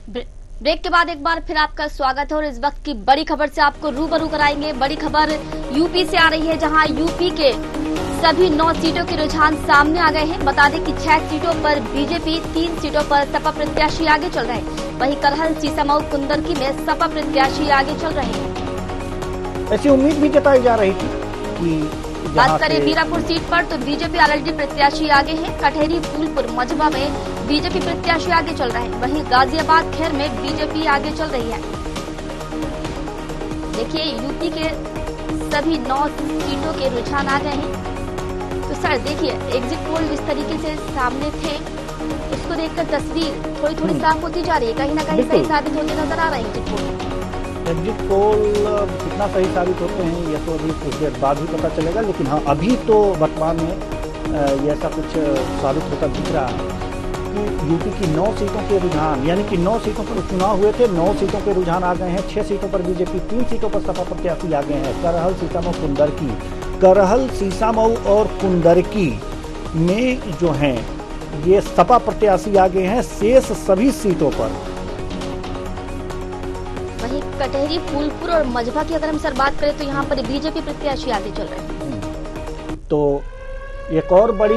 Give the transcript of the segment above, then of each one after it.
Break के बाद एक बार फिर आपका स्वागत है और इस वक्त की बड़ी खबर से आपको रूबरू कराएंगे। बड़ी खबर यूपी से आ रही है, जहां यूपी के सभी 9 सीटों के रुझान सामने आ गए हैं। बता दें कि 6 सीटों पर बीजेपी, 3 सीटों पर सपा प्रत्याशी आगे चल रहे हैं। वहीं करहल, सीसामऊ, कुंदरकी में सपा प्रत्याशी आगे चल रहे हैं। ऐसी उम्मीद भी जताई जा रही थी कि बात करें मीरापुर सीट पर तो बीजेपी आरएलडी प्रत्याशी आगे हैं। कटहरी, फूलपुर, मझबा में बीजेपी प्रत्याशी आगे चल रहे हैं। वहीं गाजियाबाद, खैर में बीजेपी आगे चल रही है। देखिए, यूपी के सभी 9 सीटों के रुझान आ गए हैं। तो सर देखिए, एग्जिट पोल जिस तरीके से सामने थे उसको देखकर तस्वीर थोड़ी थोड़ी साफ होती जा रही है। कहीं ना कहीं सही साबित होते नजर आ रहे हैं एग्जिट पोल कितना सही साबित होते हैं ये तो अभी कुछ देर बाद ही पता चलेगा। लेकिन हाँ, अभी तो वर्तमान में ये ऐसा कुछ साबित होता दिख रहा है कि यूपी की 9 सीटों के रुझान, यानी कि 9 सीटों पर चुनाव हुए थे, 9 सीटों के रुझान आ गए हैं। 6 सीटों पर बीजेपी, 3 सीटों पर सपा प्रत्याशी आ गए हैं। करहल, सीसामऊ, कुंदरकी, करहल, सीसामऊ और कुंदरकी में जो हैं ये सपा प्रत्याशी आ गए हैं। शेष सभी सीटों पर वहीं कटहरी, फूलपुर और मझबा की अगर हम सर बात करें तो यहाँ पर बीजेपी प्रत्याशी आगे चल रहे हैं। तो एक और बड़ी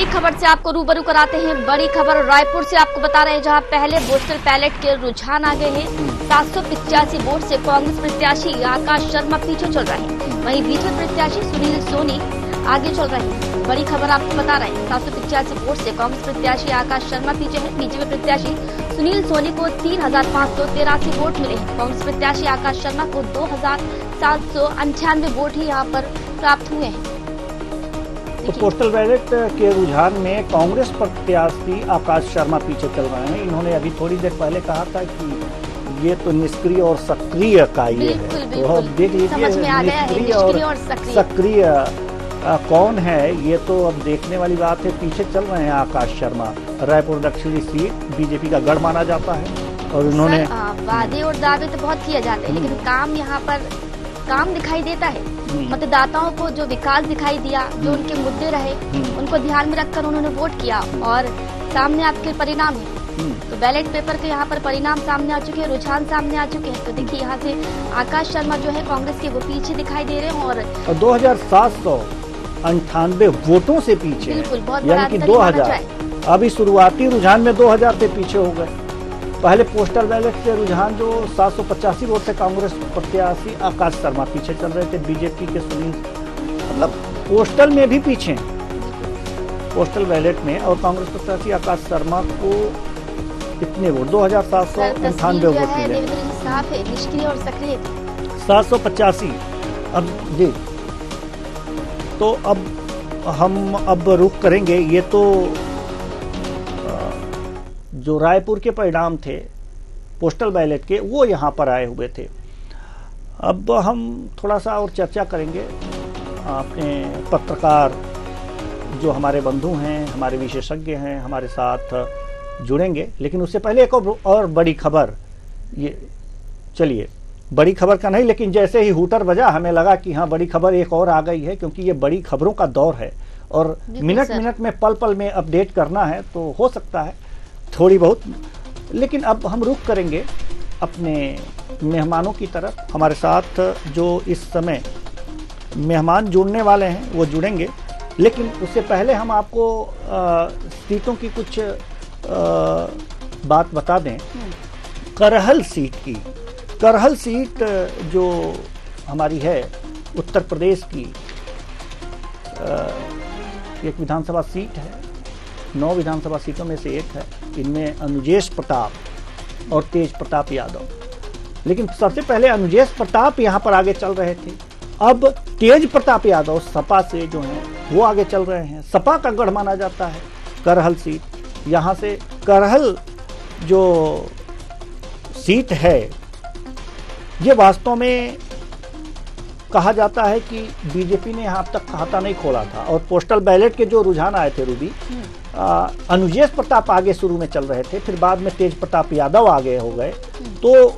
खबर से आपको रूबरू कराते हैं। बड़ी खबर रायपुर से आपको बता रहे हैं, जहां पहले पोस्टल बैलेट के रुझान आ गए हैं। 785 वोट से कांग्रेस प्रत्याशी आकाश शर्मा पीछे चल रहे हैं। वहीं बीजेपी प्रत्याशी सुनील सोनी आगे चल रहे हैं। बड़ी खबर आपको बता रहे हैं, 785 वोट से कांग्रेस प्रत्याशी आकाश शर्मा पीछे है। बीजेपी प्रत्याशी सुनील सोनी को 3583 वोट मिले हैं। कांग्रेस प्रत्याशी आकाश शर्मा को 2798 वोट ही यहाँ पर प्राप्त हुए हैं। तो पोस्टल बैलेट के रुझान में कांग्रेस प्रत्याशी आकाश शर्मा पीछे चल रहे हैं। इन्होंने अभी थोड़ी देर पहले कहा था कि ये तो निष्क्रिय और सक्रिय का ये है। तो अब देख लीजिए निष्क्रिय और सक्रिय कौन है, ये तो अब देखने वाली बात है। पीछे चल रहे हैं आकाश शर्मा। रायपुर दक्षिणी सीट बीजेपी का गढ़ माना जाता है और उन्होंने वादे और दावे तो बहुत किए जाते हैं, लेकिन काम यहाँ पर काम दिखाई देता है। मतदाताओं को जो विकास दिखाई दिया, जो उनके मुद्दे रहे, उनको ध्यान में रखकर उन्होंने वोट किया और सामने आपके परिणाम है। तो बैलेट पेपर के यहाँ पर परिणाम सामने आ चुके हैं, रुझान सामने आ चुके हैं। तो देखिए, यहाँ से आकाश शर्मा जो है कांग्रेस के वो पीछे दिखाई दे रहे हैं और 2798 वोटों से पीछे, यानी कि 2000। अभी शुरुआती रुझान में 2000 से पीछे हो गए। पहले पोस्टल बैलेट के रुझान जो 785 वोट से कांग्रेस प्रत्याशी आकाश शर्मा पीछे चल रहे थे। बीजेपी के सुनील, मतलब पोस्टल में भी पीछे, पोस्टल बैलेट में, और कांग्रेस प्रत्याशी आकाश शर्मा को कितने वोट, 2798 वोट मिले। निष्क्रिय और सक्रिय 785। अब जी, तो अब हम रुख करेंगे। ये तो जो रायपुर के परिणाम थे पोस्टल बैलेट के, वो यहाँ पर आए हुए थे। अब हम थोड़ा सा और चर्चा करेंगे। अपने पत्रकार जो हमारे बंधु हैं, हमारे विशेषज्ञ हैं, हमारे साथ जुड़ेंगे। लेकिन उससे पहले एक और बड़ी खबर, ये चलिए बड़ी खबर का नहीं, लेकिन जैसे ही हूटर बजा हमें लगा कि हाँ बड़ी खबर एक और आ गई है, क्योंकि ये बड़ी खबरों का दौर है और मिनट मिनट में, पल पल में अपडेट करना है। तो हो सकता है थोड़ी बहुत, लेकिन अब हम रुख करेंगे अपने मेहमानों की तरफ। हमारे साथ जो इस समय मेहमान जुड़ने वाले हैं वो जुड़ेंगे, लेकिन उससे पहले हम आपको सीटों की कुछ बात बता दें। करहल सीट की, करहल सीट जो हमारी है उत्तर प्रदेश की एक विधानसभा सीट है। 9 विधानसभा सीटों में से एक है। इनमें अनुजेश प्रताप और तेज प्रताप यादव, लेकिन सबसे पहले अनुजेश प्रताप यहाँ पर आगे चल रहे थे। अब तेज प्रताप यादव सपा से जो हैं वो आगे चल रहे हैं। सपा का गढ़ माना जाता है करहल सीट। यहाँ से करहल जो सीट है ये वास्तव में कहा जाता है कि बीजेपी ने यहाँ तक खाता नहीं खोला था और पोस्टल बैलेट के जो रुझान आए थे रूबी, अनुजेश प्रताप आगे शुरू में चल रहे थे, फिर बाद में तेज प्रताप यादव आगे हो गए। तो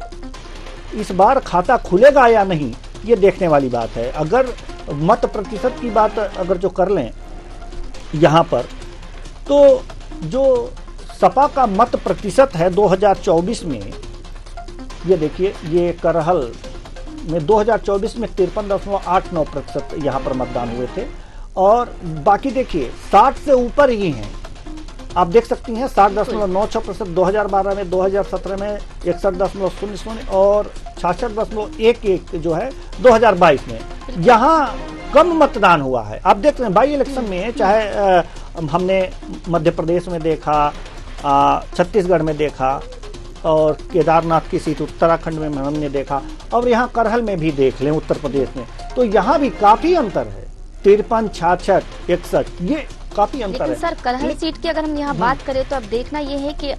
इस बार खाता खुलेगा या नहीं ये देखने वाली बात है। अगर मत प्रतिशत की बात अगर जो कर लें यहाँ पर, तो जो सपा का मत प्रतिशत है 2024 में, ये देखिए, ये करहल में 2024 में 53.89% यहाँ पर मतदान हुए थे, और बाकी देखिए 60 से ऊपर ही हैं। आप देख सकती हैं 60.96%, 2012 में, 2017 में 61.00 और 66.11 जो है 2022 में। यहाँ कम मतदान हुआ है। आप देख रहे हैं बाई इलेक्शन में, चाहे हमने मध्य प्रदेश में देखा, छत्तीसगढ़ में देखा, और केदारनाथ की सीट उत्तराखंड में हमने देखा, और यहाँ करहल में भी देख लें उत्तर प्रदेश में, तो यहाँ भी काफी अंतर है, 53, 66, 61, ये काफी अंतर है। सर, करहल सीट की अगर हम यहाँ बात करें तो अब देखना ये है कि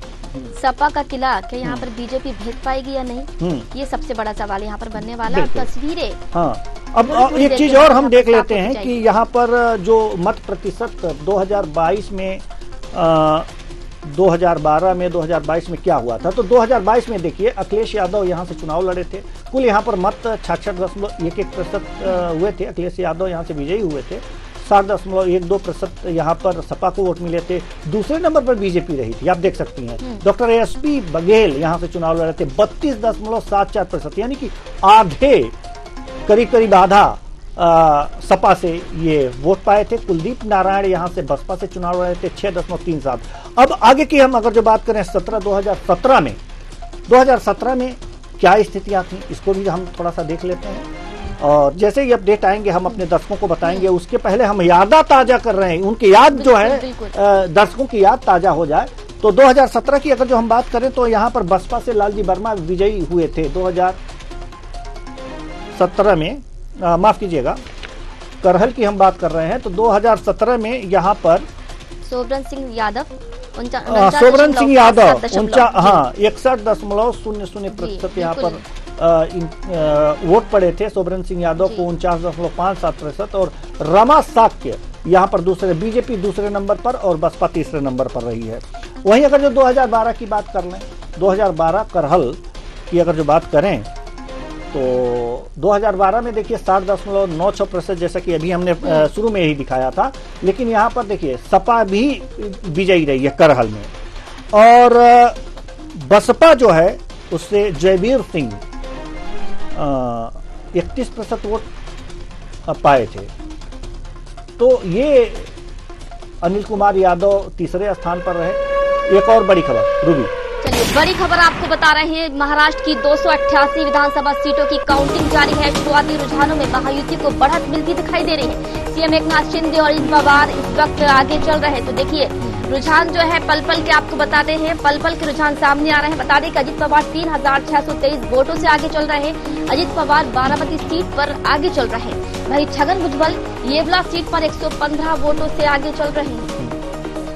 सपा का किला क्या यहाँ पर बीजेपी भेज पाएगी या नहीं, ये सबसे बड़ा सवाल यहाँ पर बनने वाला है। तस्वीरें, हाँ, अब एक चीज और हम देख लेते हैं कि यहाँ पर जो मत प्रतिशत 2022 में 2012 में 2022 में क्या हुआ था, तो 2022 में देखिए अखिलेश यादव यहाँ से चुनाव लड़े थे। कुल यहाँ पर मत 66.11% हुए थे, अखिलेश यादव यहाँ से विजयी हुए थे। 60.12% यहाँ पर सपा को वोट मिले थे। दूसरे नंबर पर बीजेपी रही थी, आप देख सकती हैं। डॉक्टर एसपी बघेल यहाँ से चुनाव लड़े थे, 32.74%, यानी कि आधे, करीब करीब आधा सपा से ये वोट पाए थे। कुलदीप नारायण यहाँ से बसपा से चुनाव लड़े थे, 6.37। अब आगे की हम अगर जो बात करें 2017 में क्या स्थितियां थी, इसको भी हम थोड़ा सा देख लेते हैं, और जैसे ही अपडेट आएंगे हम अपने दर्शकों को बताएंगे। उसके पहले हम यादा ताजा कर रहे हैं, उनकी याद जो है, दर्शकों की याद ताजा हो जाए। तो 2017 की अगर जो हम बात करें तो यहाँ पर बसपा से लालजी वर्मा विजयी हुए थे 2017 में, माफ कीजिएगा, करहल की हम बात कर रहे हैं। तो 2017 में यहाँ पर सोबरन सिंह यादव 61.00% यहाँ पर वोट पड़े थे। सोबरन सिंह यादव को 49.57% और रमा साक्य यहाँ पर दूसरे, बीजेपी दूसरे नंबर पर और बसपा तीसरे नंबर पर रही है। वहीं अगर जो 2012 की बात कर लें, 2012 करहल की अगर जो बात करें तो 2012 में देखिए 60.96%, जैसा कि अभी हमने शुरू में ही दिखाया था। लेकिन यहाँ पर देखिए सपा भी विजयी रही है करहल में, और बसपा जो है उससे जयवीर सिंह 31% वोट पाए थे। तो ये अनिल कुमार यादव तीसरे स्थान पर रहे। एक और बड़ी खबर, रूबी, चलिए बड़ी खबर आपको बता रहे हैं। महाराष्ट्र की 288 विधानसभा सीटों की काउंटिंग जारी है। शुरुआती रुझानों में महायुति को बढ़त मिलती दिखाई दे रही है। सीएम एकनाथ शिंदे और अजित पवार इस वक्त आगे चल रहे हैं। तो देखिए रुझान जो है पल पल के आपको बताते हैं, पल पल के रुझान सामने आ रहे हैं। बता दें कि अजित पवार 3623 वोटों से आगे चल रहे हैं। अजित पवार बारामती सीट पर आगे चल रहे हैं। वहीं छगन भुजबल येवला सीट पर 115 वोटों से आगे चल रहे हैं।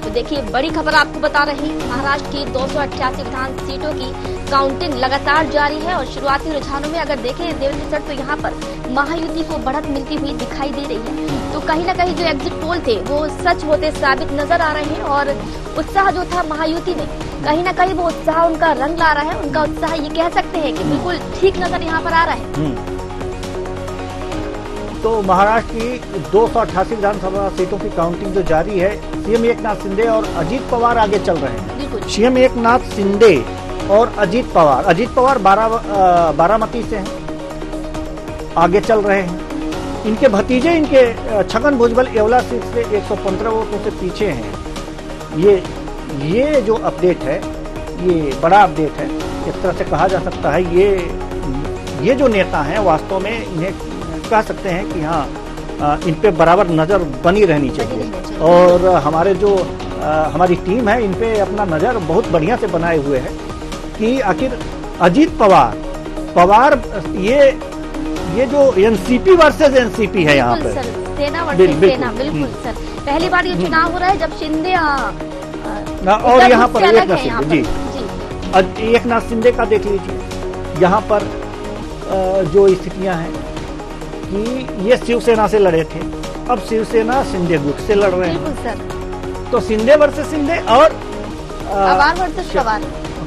तो देखिए बड़ी खबर आपको बता रहे हैं, महाराष्ट्र की 288 विधान सीटों की काउंटिंग लगातार जारी है। और शुरुआती रुझानों में अगर देखें देवेंद्र सर, तो यहाँ पर महायुति को बढ़त मिलती हुई दिखाई दे रही है। तो कहीं ना कहीं जो एग्जिट पोल थे वो सच होते साबित नजर आ रहे हैं, और उत्साह जो था महायुति में, कहीं ना कहीं वो उत्साह उनका रंग ला रहा है। उनका उत्साह ये कह सकते हैं कि बिल्कुल ठीक नजर यहाँ पर आ रहा है। तो महाराष्ट्र की 288 विधानसभा सीटों की काउंटिंग जो जारी है, सीएम एकनाथ शिंदे और अजित पवार आगे चल रहे हैं। सीएम एकनाथ शिंदे और अजित पवार बारामती से हैं, आगे चल रहे हैं। इनके भतीजे, इनके छगन भुजबल येवला सीट से 115 वोटों से पीछे हैं। ये जो अपडेट है, ये बड़ा अपडेट है, एक तरह से कहा जा सकता है। ये जो नेता हैं वास्तव में इन्हें कह सकते हैं कि हाँ, इन पे बराबर नजर बनी रहनी चाहिए। और हमारी टीम है इन पे अपना नजर बहुत बढ़िया से बनाए हुए है कि आखिर अजित पवार ये जो एनसीपी वर्सेस एनसीपी है यहाँ पे, सेना वर्सेस सेना, बिल्कुल सर। पहली बार ये चुनाव हो रहा है जब शिंदे और यहाँ पर एकनाथ शिंदे का देख लीजिए। यहाँ पर जो स्थितियां हैं कि ये शिवसेना से लड़े थे, अब शिवसेना शिंदे गुट से लड़ रहे हैं। तो शिंदे वर्सेस शिंदे और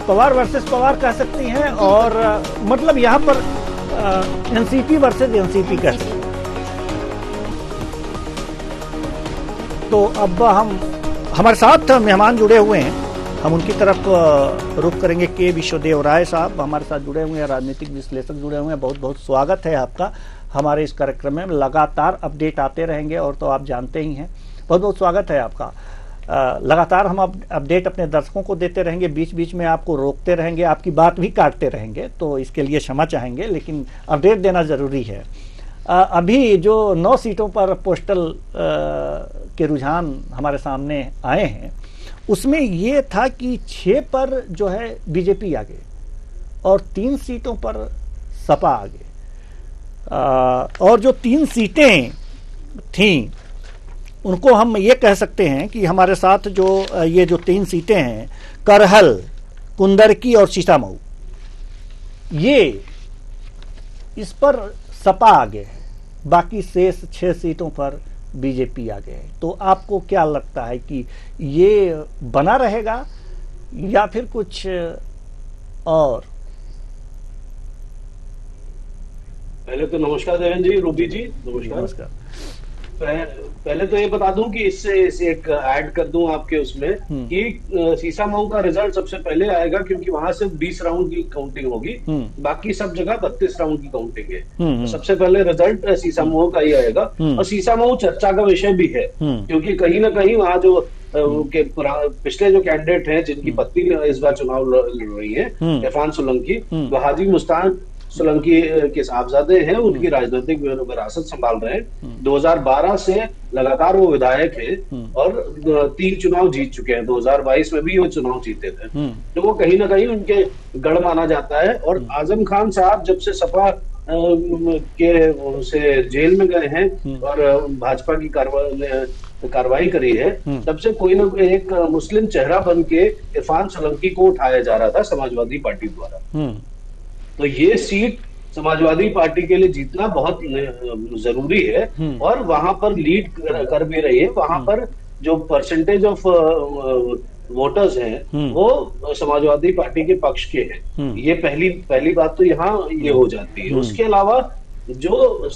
पवार वर्सेस पवार कह सकती हैं, और मतलब यहाँ पर एनसीपी वर्सेस एनसीपी कह सकते हैं। तो अब हमारे साथ मेहमान जुड़े हुए हैं, हम उनकी तरफ रुख करेंगे। के विश्वदेव राय साहब हमारे साथ जुड़े हुए हैं, राजनीतिक विश्लेषक जुड़े हुए हैं। बहुत बहुत स्वागत है आपका हमारे इस कार्यक्रम में। लगातार अपडेट आते रहेंगे और तो आप जानते ही हैं। बहुत बहुत स्वागत है आपका। लगातार हम अपडेट अपने दर्शकों को देते रहेंगे, बीच बीच में आपको रोकते रहेंगे, आपकी बात भी काटते रहेंगे, तो इसके लिए क्षमा चाहेंगे, लेकिन अपडेट देना ज़रूरी है। अभी जो 9 सीटों पर पोस्टल के रुझान हमारे सामने आए हैं, उसमें ये था कि 6 पर जो है बीजेपी आगे और 3 सीटों पर सपा आगे। और जो 3 सीटें थीं उनको हम ये कह सकते हैं कि हमारे साथ जो ये जो 3 सीटें हैं, करहल, कुंदरकी और सीतामऊ, ये इस पर सपा आगे है। बाकी शेष 6 सीटों पर बीजेपी आगे है। तो आपको क्या लगता है कि ये बना रहेगा या फिर कुछ और? पहले तो नमस्कार देवेंद्र जी, रूबी जी नमस्कार। पहले तो ये बता दूं कि इससे एक ऐड कर दूं आपके उसमें कि सीसामऊ का रिजल्ट सबसे पहले आएगा, क्योंकि वहां से 20 राउंड की काउंटिंग होगी, बाकी सब जगह 32 राउंड की काउंटिंग है। तो सबसे पहले रिजल्ट सीसामऊ का ही आएगा। और सीसामऊ चर्चा का विषय भी है, क्योंकि कहीं ना कहीं वहां जो पिछले जो कैंडिडेट हैं जिनकी पत्नी इस बार चुनाव लड़ रही है, इरफान सोलंकी, वो हाजी मुस्तान सोलंकी के साहबजादे हैं, उनकी राजनीतिक विरासत संभाल रहे हैं। 2012 से लगातार वो विधायक हैं और 3 चुनाव जीत चुके हैं। 2022 में भी वो चुनाव जीते थे, तो वो कहीं ना कहीं उनके गढ़ माना जाता है। और आजम खान साहब जब से सपा के से जेल में गए हैं और भाजपा की कार्रवाई करी है, तब से कोई ना एक मुस्लिम चेहरा बन के इरफान सोलंकी को उठाया जा रहा था समाजवादी पार्टी द्वारा। तो ये सीट समाजवादी पार्टी के लिए जीतना बहुत जरूरी है और वहां पर लीड कर भी रही है। वहां पर जो परसेंटेज ऑफ वोटर्स हैं वो समाजवादी पार्टी के पक्ष के हैं। ये पहली बात तो यहाँ ये हो जाती है। उसके अलावा जो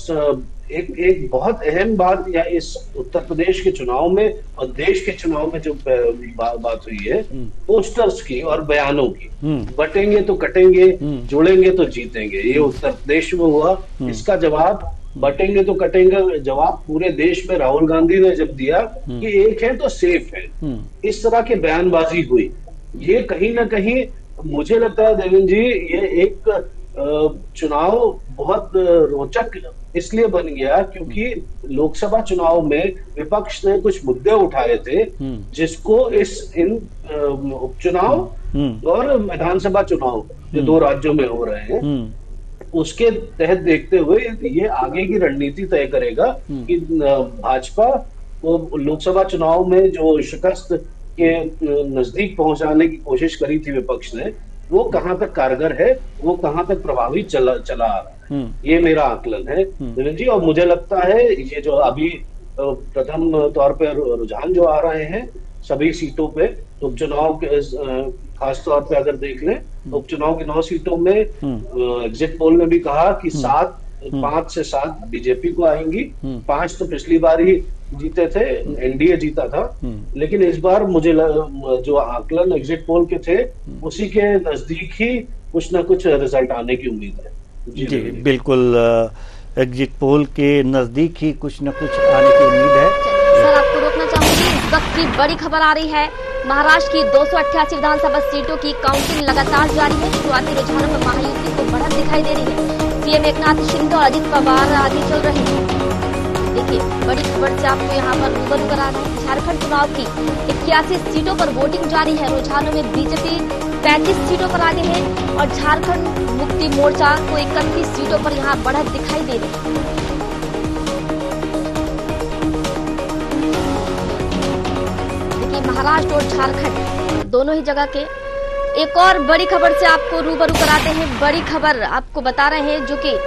एक बहुत अहम बात या इस उत्तर प्रदेश के चुनाव में और देश के चुनाव में जो बात हुई है, पोस्टर्स की और बयानों की। बटेंगे तो कटेंगे, जोड़ेंगे तो जीतेंगे, ये उत्तर प्रदेश में हुआ। इसका जवाब बटेंगे तो कटेंगे जवाब पूरे देश में राहुल गांधी ने जब दिया कि एक है तो सेफ है, इस तरह की बयानबाजी हुई। ये कहीं ना कहीं मुझे लगता है देवेंद्र जी, ये एक चुनाव बहुत रोचक इसलिए बन गया क्योंकि लोकसभा चुनाव में विपक्ष ने कुछ मुद्दे उठाए थे जिसको इन उपचुनाव और विधानसभा चुनाव जो 2 राज्यों में हो रहे हैं उसके तहत देखते हुए ये आगे की रणनीति तय करेगा कि भाजपा को लोकसभा चुनाव में जो शिकस्त के नजदीक पहुंचाने की कोशिश करी थी विपक्ष ने, वो कहां तक कारगर है, वो कहां तक प्रभावी चला आ रहा है। ये मेरा आकलन है देवेंद्र जी। और मुझे लगता है ये जो अभी प्रथम तौर पे रुझान जो आ रहे हैं सभी सीटों पे, उपचुनाव के खास तौर पे अगर देख लें, उपचुनाव की 9 सीटों में एग्जिट पोल में भी कहा कि 5 से 7 बीजेपी को आएंगी, 5 तो पिछली बार ही जीते थे, एनडीए जीता था। लेकिन इस बार मुझे जो आकलन एग्जिट पोल के थे उसी के नजदीक ही कुछ ना कुछ रिजल्ट आने की उम्मीद है। जी बिल्कुल, एग्जिट पोल के नजदीक ही कुछ न कुछ आने की उम्मीद है। सर आपको रोकना चाहूंगी, इस वक्त की बड़ी खबर आ रही है। महाराष्ट्र की 288 विधानसभा सीटों की काउंटिंग लगातार जारी है। शुरुआती रुझानों में महायुति को बढ़त दिखाई दे रही है। सीएम एकनाथ शिंदे और अजित पवार आगे चल रहे हैं। देखिए बड़ी खबर से आपको यहाँ पर रूबरू करा रहे हैं। झारखंड चुनाव की 81 सीटों पर वोटिंग जारी है। रुझानों में बीजेपी 35 सीटों पर आगे है और झारखंड मुक्ति मोर्चा को 31 सीटों पर यहाँ बढ़त दिखाई दे रही है। देखिए महाराष्ट्र और झारखंड दोनों ही जगह के एक और बड़ी खबर से आपको रूबरू कराते हैं। बड़ी खबर आपको बता रहे हैं जो कि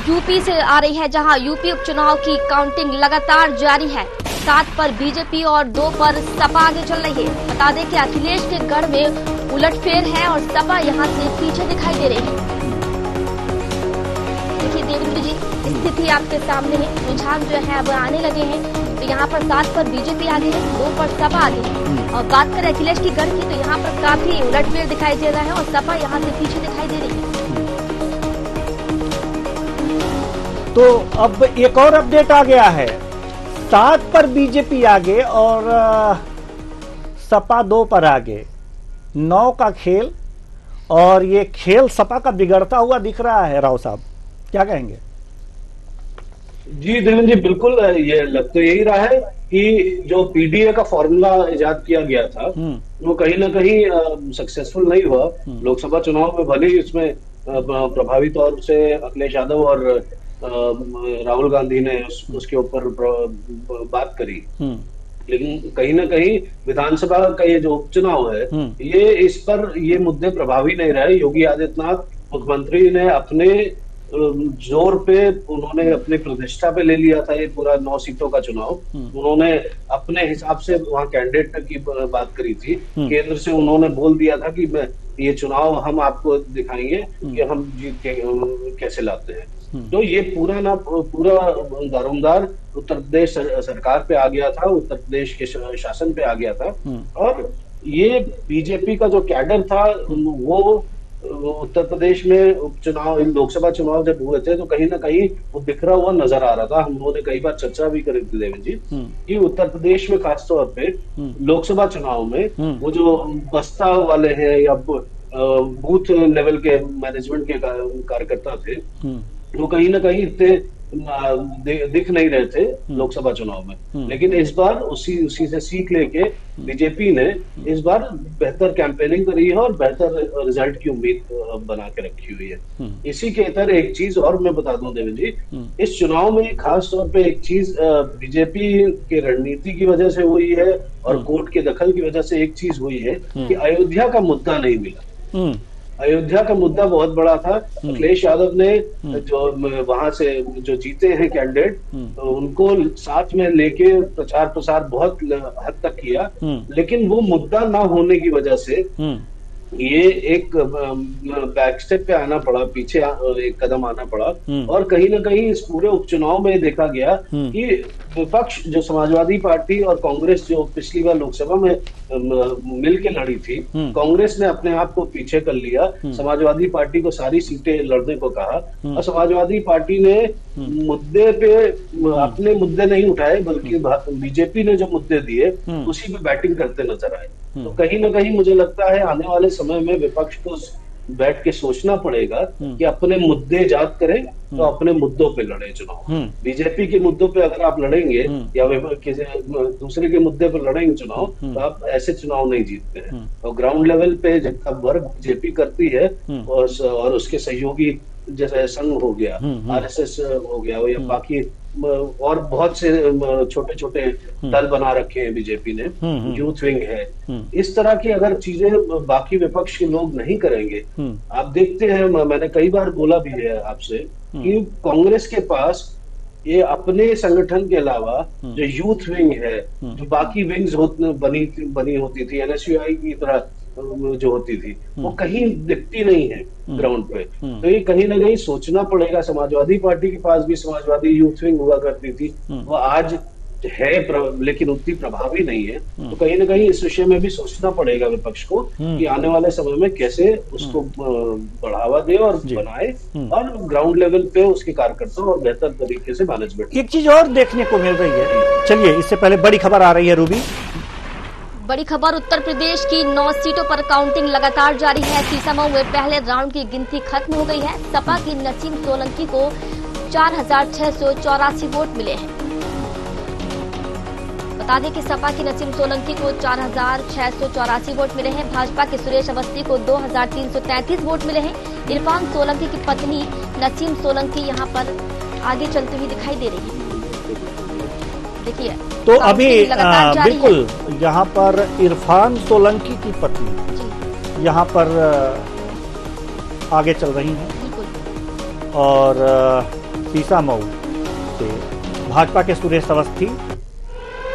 यूपी से आ रही है, जहां यूपी उपचुनाव की काउंटिंग लगातार जारी है। 7 पर बीजेपी और 2 पर सपा आगे चल रही है। बता दें कि अखिलेश के गढ़ में उलटफेर है और सपा यहां से पीछे दिखाई दे रही है। देखिए देवेंद्र जी, स्थिति आपके सामने है। रुझान जो है अब आने लगे हैं। तो यहाँ पर 7 पर बीजेपी आगे है, 2 पर सपा आगे है। और बात करें अखिलेश की गढ़ की, तो यहाँ पर काफी उलटफेर दिखाई दे रहा है और सपा यहाँ से पीछे दिखाई दे रही है। तो अब एक और अपडेट आ गया है, 7 पर बीजेपी आगे और सपा 2 पर आगे, 9 का खेल, और ये खेल सपा का बिगड़ता हुआ दिख रहा है। राव साहब क्या कहेंगे? जी देवेंद्र जी, बिल्कुल ये लग तो यही रहा है कि जो पीडीए का फॉर्मूला इजाद किया गया था वो कहीं ना कहीं सक्सेसफुल नहीं हुआ। लोकसभा चुनाव में भले ही इसमें प्रभावी तौर से अखिलेश यादव और राहुल गांधी ने उसके ऊपर बात करी, लेकिन कहीं ना कहीं विधानसभा का ये जो उपचुनाव है ये इस पर ये मुद्दे प्रभावी नहीं रहे। योगी आदित्यनाथ मुख्यमंत्री ने अपने जोर पे, उन्होंने अपनी प्रतिष्ठा पे ले लिया था ये पूरा 9 सीटों का चुनाव। उन्होंने अपने हिसाब से वहां कैंडिडेट की बात करी थी। केंद्र से उन्होंने बोल दिया था कि ये चुनाव हम आपको दिखाएंगे कि हम जीत के कैसे लाते हैं। तो ये पूरा दारोमदार उत्तर प्रदेश सरकार पे आ गया था, उत्तर प्रदेश के शासन पे आ गया था। और ये बीजेपी का जो कैडर था वो उत्तर प्रदेश में उपचुनाव, लोकसभा चुनाव जब हुए थे तो कहीं ना कहीं वो बिखरा हुआ नजर आ रहा था। हम लोगों ने कई बार चर्चा भी करी थी देवेंद्र जी कि उत्तर प्रदेश में खासतौर पे लोकसभा चुनाव में वो जो बस्ता वाले हैं या बूथ लेवल के मैनेजमेंट के कार्यकर्ता थे वो कहीं ना कहीं इतने दिख नहीं रहे थे लोकसभा चुनाव में। लेकिन इस बार उसी से सीख लेके बीजेपी ने इस बार बेहतर कैंपेनिंग करी है और बेहतर रिजल्ट की उम्मीद बना के रखी हुई है। इसी के इतर एक चीज और मैं बता दूं देवेंद्र जी, इस चुनाव में खास तौर पे एक चीज बीजेपी के रणनीति की वजह से हुई है और कोर्ट के दखल की वजह से एक चीज हुई है कि अयोध्या का मुद्दा नहीं मिला। अयोध्या का मुद्दा बहुत बड़ा था। अखिलेश यादव ने जो वहां से जो जीते हैं कैंडिडेट तो उनको साथ में लेके प्रचार प्रसार बहुत हद तक किया, लेकिन वो मुद्दा ना होने की वजह से ये एक बैक स्टेप पे आना पड़ा, पीछे एक कदम आना पड़ा। और कहीं ना कहीं इस पूरे उपचुनाव में देखा गया कि विपक्ष जो समाजवादी पार्टी और कांग्रेस जो पिछली बार लोकसभा में मिलके लड़ी थी, कांग्रेस ने अपने आप को पीछे कर लिया, समाजवादी पार्टी को सारी सीटें लड़ने को कहा और समाजवादी पार्टी ने मुद्दे पे अपने मुद्दे नहीं उठाए बल्कि बीजेपी ने जो मुद्दे दिए उसी पे बैटिंग करते नजर आए। तो कहीं ना कहीं मुझे लगता है आने वाले समय में विपक्ष को बैठ के सोचना पड़ेगा कि अपने मुद्दे इजाद करें तो अपने मुद्दों पे लड़े चुनाव। बीजेपी के मुद्दों पे अगर आप लड़ेंगे या किसी दूसरे के मुद्दे पर लड़ेंगे चुनाव तो आप ऐसे चुनाव नहीं जीतते हैं। और ग्राउंड लेवल पे जितना वर्क बीजेपी करती है और उसके सहयोगी जैसे संघ हो गया, आरएसएस हो गया या बाकी और बहुत से छोटे छोटे दल बना रखे हैं बीजेपी ने, यूथ विंग है, इस तरह की अगर चीजें बाकी विपक्ष के लोग नहीं करेंगे, आप देखते हैं मैंने कई बार बोला भी है आपसे कि कांग्रेस के पास ये अपने संगठन के अलावा जो यूथ विंग है, जो बाकी विंग्स बनी होती थी एनएसयूआई की तरह जो होती थी, वो कहीं दिखती नहीं है ग्राउंड पे। तो ये कहीं ना कहीं सोचना पड़ेगा। समाजवादी पार्टी के पास भी समाजवादी यूथ विंग हुआ करती थी, वो आज है लेकिन उतनी प्रभावी नहीं है। तो कहीं ना कहीं इस विषय में भी सोचना पड़ेगा विपक्ष को कि आने वाले समय में कैसे उसको बढ़ावा दे और बनाए और ग्राउंड लेवल पे उसके कार्यकर्ताओं और बेहतर तरीके से मैनेजमेंट। एक चीज और देखने को मिल रही है, चलिए इससे पहले बड़ी खबर आ रही है रूबी। बड़ी खबर उत्तर प्रदेश की 9 सीटों पर काउंटिंग लगातार जारी है। सीसामऊ में पहले राउंड की गिनती खत्म हो गई है। सपा की नसीम सोलंकी को 4,684 वोट मिले हैं। बता दें कि सपा की नसीम सोलंकी को 4,684 वोट मिले हैं। भाजपा के सुरेश अवस्थी को 2,333 वोट मिले हैं। इरफान सोलंकी की पत्नी नसीम सोलंकी यहां पर आगे चलती हुई दिखाई दे रही है। देखिए तो अभी बिल्कुल यहाँ पर इरफान सोलंकी की पत्नी यहाँ पर आगे चल रही हैं और सीसामऊ से भाजपा के सुरेश अवस्थी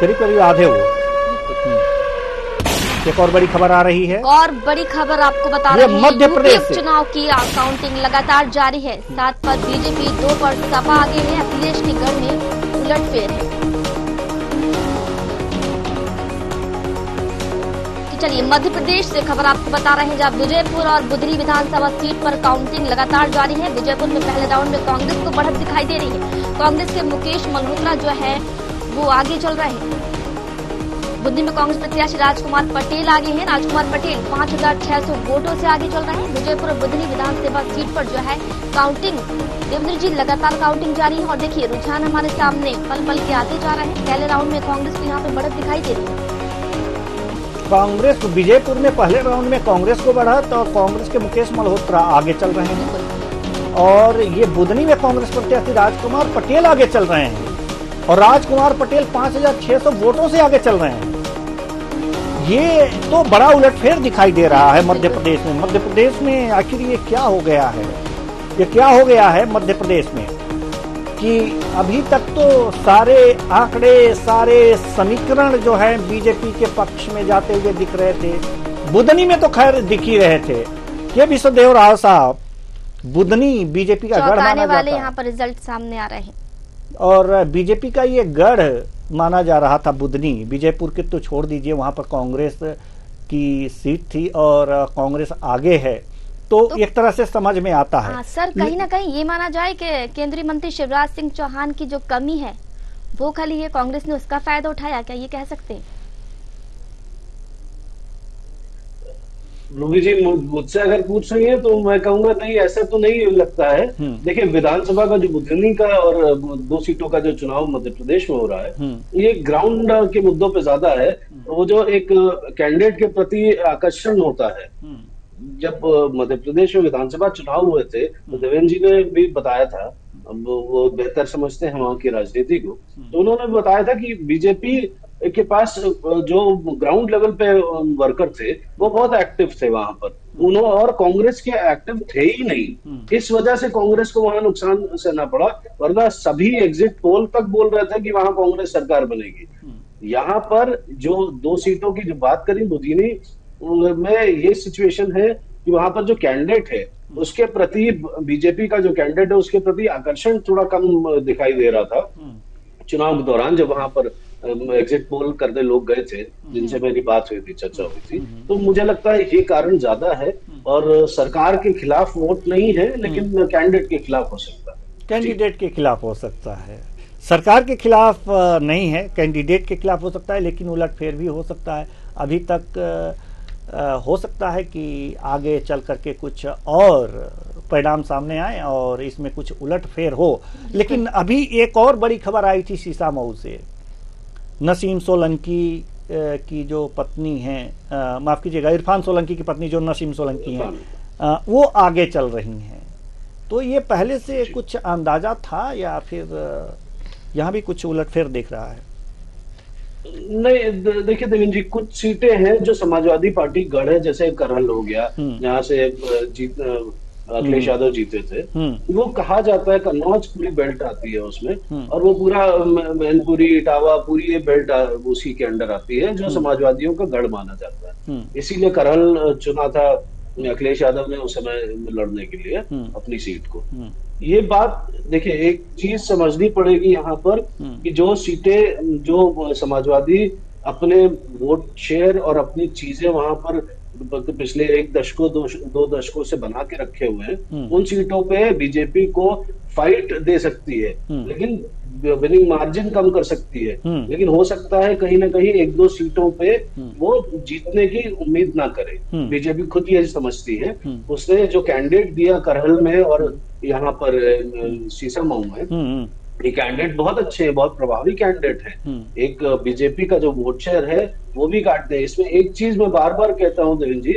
करीब आधे हो। एक और बड़ी खबर आ रही है, और बड़ी खबर आपको बता रहे हैं मध्य प्रदेश चुनाव की काउंटिंग लगातार जारी है। 7 पर बीजेपी, 2 पर सपा आगे है। अखिलेश की गढ़ में उलटफेर है। चलिए मध्य प्रदेश से खबर आपको बता रहे हैं, जहां विजयपुर और बुधनी विधानसभा सीट पर काउंटिंग लगातार जारी है। विजयपुर में पहले राउंड में कांग्रेस को बढ़त दिखाई दे रही है। कांग्रेस के मुकेश मल्होत्रा जो है वो आगे चल रहे हैं। बुधनी में कांग्रेस प्रत्याशी राजकुमार पटेल आगे हैं। राजकुमार पटेल 5,600 वोटों से आगे चल रहे हैं। विजयपुर और बुधनी विधानसभा सीट पर जो है काउंटिंग, देवेंद्र जी लगातार काउंटिंग जारी है और देखिए रुझान हमारे सामने पल पल के आते जा रहे हैं। पहले राउंड में कांग्रेस को यहाँ पे बढ़त दिखाई दे रही है। कांग्रेस विजयपुर में पहले राउंड में कांग्रेस को बढ़त और कांग्रेस के मुकेश मल्होत्रा आगे चल रहे हैं और ये बुधनी में कांग्रेस प्रत्याशी राजकुमार पटेल आगे चल रहे हैं और राजकुमार पटेल 5,600 वोटों से आगे चल रहे हैं। ये तो बड़ा उलटफेर दिखाई दे रहा है मध्य प्रदेश में। मध्य प्रदेश में आखिर ये क्या हो गया है? ये क्या हो गया है मध्य प्रदेश में कि अभी तक तो सारे आंकड़े, सारे समीकरण जो है बीजेपी के पक्ष में जाते हुए दिख रहे थे। बुधनी में तो खैर दिख ही रहे थे। के विश्वदेव राव साहब, बुधनी बीजेपी का गढ़ माना जाता है। यहाँ पर रिजल्ट सामने आ रहे हैं और बीजेपी का ये गढ़ माना जा रहा था बुधनी। विजयपुर के तो छोड़ दीजिए, वहां पर कांग्रेस की सीट थी और कांग्रेस आगे है, तो एक तरह से समझ में आता है। सर कहीं ना कहीं ये माना जाए कि केंद्रीय मंत्री शिवराज सिंह चौहान की जो कमी है वो खाली है, कांग्रेस ने उसका फायदा उठाया, क्या ये कह सकते हैं? रूबी जी मुझसे अगर पूछ रही है तो मैं कहूंगा नहीं, ऐसा तो नहीं लगता है। देखिए विधानसभा का जो बुधनी का और 2 सीटों का जो चुनाव मध्य प्रदेश में हो रहा है, ये ग्राउंड के मुद्दों पे ज्यादा है। वो जो एक कैंडिडेट के प्रति आकर्षण होता है। जब मध्य प्रदेश में विधानसभा चुनाव हुए थे तो देवेंद्र जी ने भी बताया था, अब वो बेहतर समझते हैं वहां की राजनीति को, तो उन्होंने बताया था कि बीजेपी के पास जो ग्राउंड लेवल पे वर्कर थे वो बहुत एक्टिव थे वहां पर, उन्होंने, और कांग्रेस के एक्टिव थे ही नहीं। इस वजह से कांग्रेस को वहां नुकसान सहना पड़ा, वरना सभी एग्जिट पोल तक बोल रहे थे कि वहां कांग्रेस सरकार बनेगी। यहाँ पर जो 2 सीटों की जो बात करी बुधनी में, ये सिचुएशन है कि वहां पर जो कैंडिडेट है उसके प्रति, बीजेपी का जो कैंडिडेट है उसके प्रति आकर्षण थोड़ा कम दिखाई दे रहा था चुनाव के दौरान। जब वहां पर एग्जिट पोल करने लोग गए थे जिनसे मेरी बात हुई थी, चर्चा हुई थी, तो मुझे लगता है ये कारण ज्यादा है। और सरकार के खिलाफ वोट नहीं है, लेकिन कैंडिडेट के खिलाफ हो सकता है। कैंडिडेट के खिलाफ हो सकता है, सरकार के खिलाफ नहीं है, कैंडिडेट के खिलाफ हो सकता है, लेकिन उलटफेर भी हो सकता है। अभी तक हो सकता है कि आगे चल करके कुछ और परिणाम सामने आए और इसमें कुछ उलटफेर हो। लेकिन अभी एक और बड़ी खबर आई थी सीसामऊ से, नसीम सोलंकी की जो पत्नी है, माफ कीजिएगा, इरफान सोलंकी की पत्नी जो नसीम सोलंकी हैं, वो आगे चल रही हैं। तो ये पहले से कुछ अंदाजा था या फिर यहाँ भी कुछ उलटफेर दिख रहा है? नहीं, देखिए देवेंद्र जी, कुछ सीटें हैं जो समाजवादी पार्टी गढ़ है, जैसे करहल हो गया, यहाँ से अखिलेश यादव जीते थे। वो कहा जाता है कन्नौज पूरी बेल्ट आती है उसमें, और वो पूरा मैनपुरी, इटावा, पूरी ये बेल्ट उसी के अंडर आती है, जो समाजवादियों का गढ़ माना जाता है। इसीलिए करहल चुना था अखिलेश यादव ने उस समय लड़ने के लिए अपनी सीट को। ये बात देखिए, एक चीज समझनी पड़ेगी यहाँ पर कि जो सीटें जो समाजवादी अपने वोट शेयर और अपनी चीजें वहां पर पिछले 1 दशकों 2 दशकों से बना के रखे हुए हैं, उन सीटों पे बीजेपी को फाइट दे सकती है, लेकिन विनिंग मार्जिन कम कर सकती है। लेकिन हो सकता है कहीं ना कहीं 1-2 सीटों पे वो जीतने की उम्मीद ना करे। बीजेपी खुद ये समझती है। उसने जो कैंडिडेट दिया करहल में और यहाँ पर सीसामऊ में, ये कैंडिडेट बहुत अच्छे हैं, बहुत प्रभावी कैंडिडेट हैं। एक बीजेपी का जो वोट शेयर है वो भी काटते हैं। इसमें एक चीज मैं बार बार कहता हूँ देवेंद्र जी,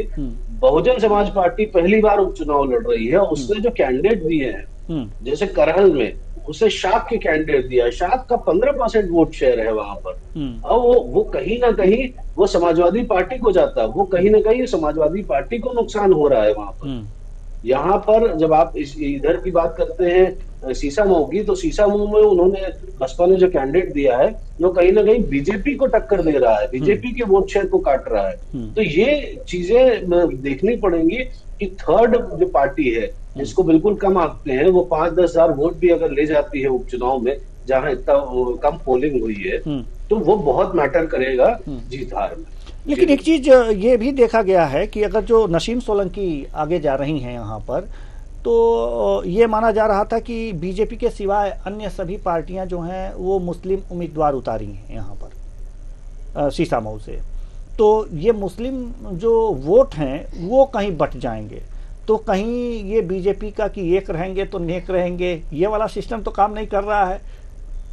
बहुजन समाज पार्टी पहली बार उपचुनाव लड़ रही है, उसने जो कैंडिडेट दिए हैं, जैसे करहल में उसे शाख के कैंडिडेट दिया, शाख का 15% वोट शेयर है वहां पर, और वो कहीं ना कहीं वो समाजवादी पार्टी को जाता है, वो कहीं ना कहीं समाजवादी पार्टी को नुकसान हो रहा है वहां पर। यहाँ पर जब आप इधर की बात करते हैं सीसामऊ की, तो सीसामऊ में उन्होंने, बसपा ने जो कैंडिडेट दिया है वो कहीं ना कहीं बीजेपी को टक्कर दे रहा है, बीजेपी के वोट शेयर को काट रहा है। तो ये चीजें देखनी पड़ेंगी कि थर्ड जो पार्टी है जिसको बिल्कुल कम आंकते हैं, वो 5-10 हजार वोट भी अगर ले जाती है उपचुनाव में, जहां इतना कम पोलिंग हुई है, तो वो बहुत मैटर करेगा जीत हार में। लेकिन एक चीज ये भी देखा गया है कि अगर जो नसीम सोलंकी आगे जा रही हैं यहाँ पर, तो ये माना जा रहा था कि बीजेपी के सिवाय अन्य सभी पार्टियां जो हैं वो मुस्लिम उम्मीदवार उतारी हैं यहाँ पर शीशामऊ से। तो ये मुस्लिम जो वोट हैं वो कहीं बट जाएंगे, तो कहीं ये बीजेपी का कि एक रहेंगे तो नेक रहेंगे, ये वाला सिस्टम तो काम नहीं कर रहा है,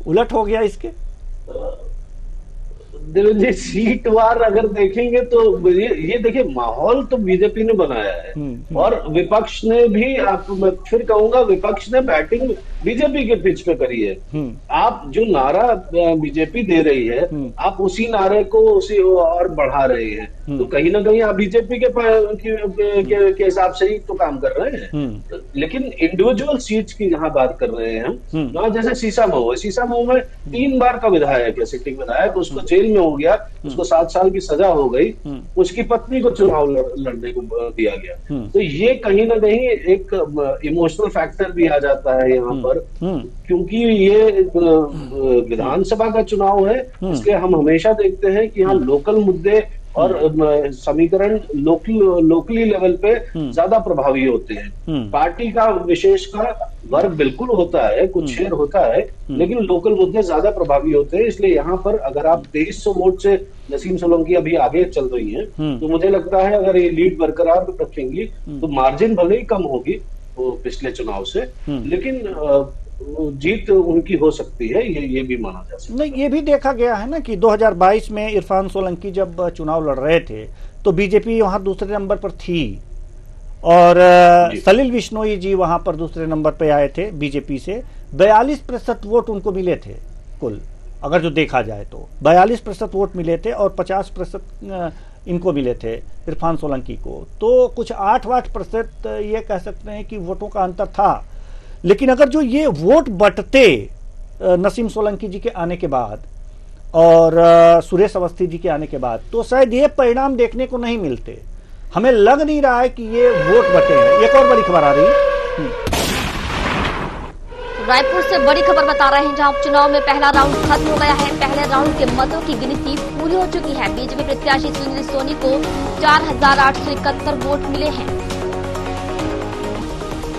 उलट हो गया इसके। देवेंद्र जी, सीट वार अगर देखेंगे तो ये देखिए, माहौल तो बीजेपी ने बनाया है और विपक्ष ने भी, मैं फिर कहूंगा, विपक्ष ने बैटिंग बीजेपी के पिच पे करी है। आप जो नारा बीजेपी दे रही है, आप उसी नारे को उसी और बढ़ा रहे हैं, तो कहीं ना कहीं आप बीजेपी के हिसाब से ही तो काम कर रहे हैं। लेकिन इंडिविजुअल सीट्स की जहां बात कर रहे हैं हम, वहां जैसे शीशामऊ में 3 बार का विधायक है, सिटिंग विधायक, उसको जेल में हो गया, उसको 7 साल की सजा हो गई, उसकी पत्नी को चुनाव लड़ने को दिया गया। तो ये कहीं ना कहीं एक इमोशनल फैक्टर भी आ जाता है यहाँ पर, क्योंकि ये विधानसभा का चुनाव है, इसलिए हम हमेशा देखते हैं कि यहाँ लोकल मुद्दे और समीकरण लोकली लेवल पे ज्यादा प्रभावी होते हैं। पार्टी का विशेष का वर्ग बिल्कुल होता है, कुछ शेयर होता है, लेकिन लोकल मुद्दे ज्यादा प्रभावी होते हैं। इसलिए यहाँ पर अगर आप 2300 वोट से नसीम सोलंकी अभी आगे चल रही हैं, तो मुझे लगता है अगर ये लीड बरकरार रखेंगी तो मार्जिन भले ही कम होगी वो पिछले चुनाव से, लेकिन जीत उनकी हो सकती है, ये भी माना जा सकता है। नहीं, ये भी देखा गया है ना कि 2022 में इरफान सोलंकी जब चुनाव लड़ रहे थे तो बीजेपी वहां दूसरे नंबर पर थी और सलील बिश्नोई जी वहां पर दूसरे नंबर पे आए थे बीजेपी से। 42% वोट उनको मिले थे कुल, अगर जो देखा जाए तो 42% वोट मिले थे और 50% इनको मिले थे इरफान सोलंकी को। तो कुछ 8% ये कह सकते हैं कि वोटों का अंतर था। लेकिन अगर जो ये वोट बंटते नसीम सोलंकी जी के आने के बाद और सुरेश अवस्थी जी के आने के बाद, तो शायद ये परिणाम देखने को नहीं मिलते। हमें लग नहीं रहा है कि ये वोट बटे हैं। एक और बड़ी खबर आ रही है, रायपुर से बड़ी खबर बता रहे हैं, जहां चुनाव में पहला राउंड खत्म हो गया है। पहले राउंड के मतों की गिनती पूरी हो चुकी है। बीजेपी प्रत्याशी सुनील सोनी को 4871 वोट मिले हैं।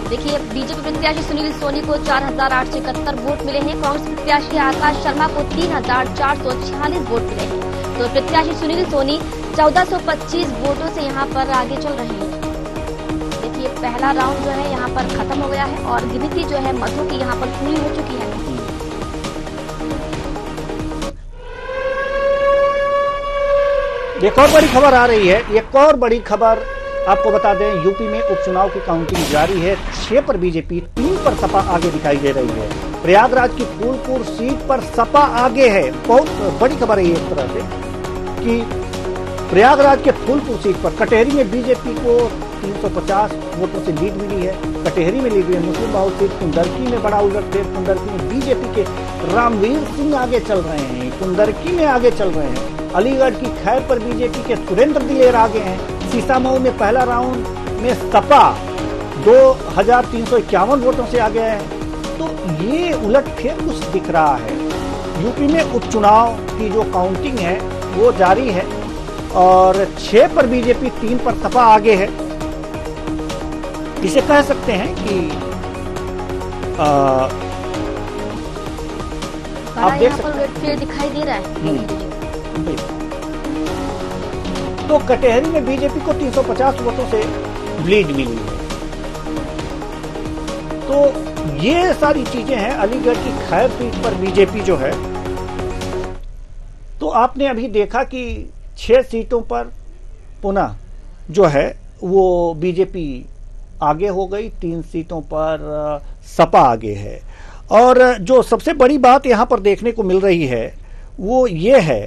देखिए, बीजेपी प्रत्याशी सुनील सोनी को 4871 वोट मिले हैं। कांग्रेस प्रत्याशी आकाश शर्मा को 3446 वोट मिले हैं। तो प्रत्याशी सुनील सोनी 1425 वोटों से यहां पर आगे चल रहे हैं। देखिए, पहला राउंड जो है यहां पर खत्म हो गया है और गिनती जो है मतों की यहां पर पूरी हो चुकी है। एक और बड़ी खबर आ रही है। एक और बड़ी खबर आपको बता दें, यूपी में उपचुनाव की काउंटिंग जारी है। 6 पर बीजेपी, 3 पर सपा आगे दिखाई दे रही है। प्रयागराज की फूलपुर सीट पर सपा आगे है। बहुत बड़ी खबर है ये एक तरह से कि प्रयागराज के फूलपुर सीट पर कटेहरी में बीजेपी को 350 वोटों से लीड मिली है। कटेहरी में लीड हुई है। मुस्लिम बहुल सीट कुंदरकी में बड़ा उलटफेर। कुंदरकी में बीजेपी के रामवीर सिंह आगे चल रहे हैं, कुंदरकी में आगे चल रहे हैं। अलीगढ़ की खैर पर बीजेपी के सुरेंद्र दिलेर आगे हैं। शीशामऊ में पहला राउंड में सपा 2351 वोटों से आगे है। तो ये उलटफेर कुछ दिख रहा है। यूपी में उपचुनाव की जो काउंटिंग है वो जारी है और 6 पर बीजेपी, 3 पर सपा आगे है। इसे कह सकते हैं कि आप देख सकते हैं दिखाई दे रहा है। तो कटेहरी में बीजेपी को 350 वोटों से लीड मिली है। तो ये सारी चीजें हैं। अलीगढ़ की खैर सीट पर बीजेपी जो है, तो आपने अभी देखा कि 6 सीटों पर पुनः जो है वो बीजेपी आगे हो गई, 3 सीटों पर सपा आगे है। और जो सबसे बड़ी बात यहां पर देखने को मिल रही है वो ये है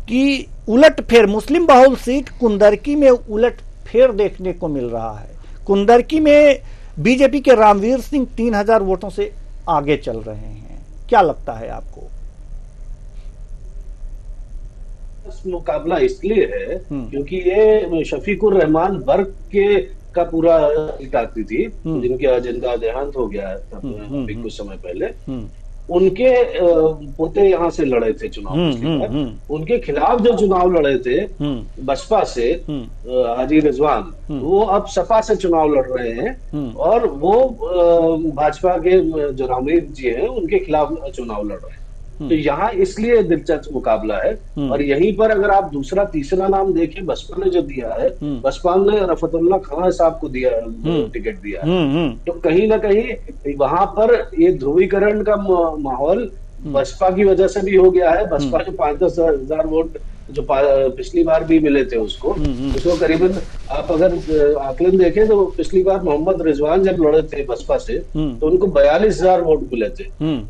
कि उलटफेर, मुस्लिम बहुल सीट कुंदरकी में उलटफेर देखने को मिल रहा है। कुंदरकी में बीजेपी के रामवीर सिंह 3000 वोटों से आगे चल रहे हैं। क्या लगता है आपको? मुकाबला इसलिए है क्योंकि ये शफीकुर रहमान वर्ग के का पूरा सीट आती थी, जिनके एजेंडा देहांत हो गया था अभी कुछ समय पहले। उनके पोते यहाँ से लड़े थे चुनाव पिछली बार। उनके खिलाफ जो चुनाव लड़े थे बसपा से हाजी रिजवान, वो अब सपा से चुनाव लड़ रहे हैं और वो भाजपा के जो रामवीर जी हैं उनके खिलाफ चुनाव लड़ रहे हैं। तो यहाँ इसलिए दिलचस्प मुकाबला है। और यहीं पर अगर आप दूसरा तीसरा नाम देखें, बसपा ने जो दिया है, बसपा ने रफतुल्ला खान साहब को दिया, टिकट दिया है। तो कहीं ना कहीं वहां पर ये ध्रुवीकरण का माहौल बसपा की वजह से भी हो गया है। बसपा जो 5-10 हजार वोट जो पिछली बार भी मिले थे उसको करीबन, आप अगर आकलन देखें तो पिछली बार मोहम्मद रिजवान जब लड़े थे बसपा से तो उनको 42,000 वोट मिले थे,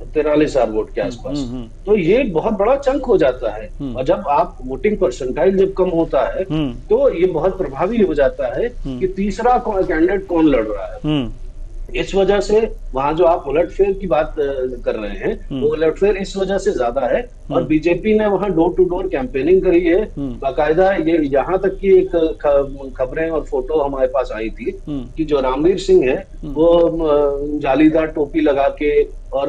43,000 वोट के आसपास। तो ये बहुत बड़ा चंक हो जाता है। और जब आप वोटिंग परसेंटाइल जब कम होता है तो ये बहुत प्रभावी हो जाता है कि तीसरा कैंडिडेट कौन लड़ रहा है। इस वजह से वहां जो आप उलटफेर की बात कर रहे हैं, वो उलटफेर इस वजह से ज्यादा है। और बीजेपी ने वहां डोर टू डोर कैंपेनिंग करी है बाकायदा। ये यहाँ तक की एक खबरें और फोटो हमारे पास आई थी कि जो रामवीर सिंह है वो जालीदार टोपी लगा के और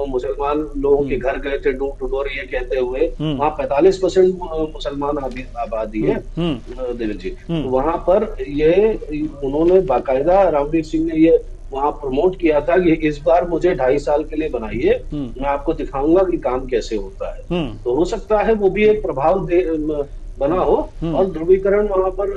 मुसलमान लोगों के घर गए थे डोर टू डोर, ये कहते हुए वहाँ 45% मुसलमान आबादी है देवेंद्र जी। तो वहां पर ये उन्होंने बाकायदा रामवीर सिंह ने ये वहां प्रमोट किया था कि इस बार मुझे 2.5 साल के लिए बनाइए, मैं आपको दिखाऊंगा कि काम कैसे होता है। तो हो सकता है वो भी एक प्रभाव बना हो। और ध्रुवीकरण वहां पर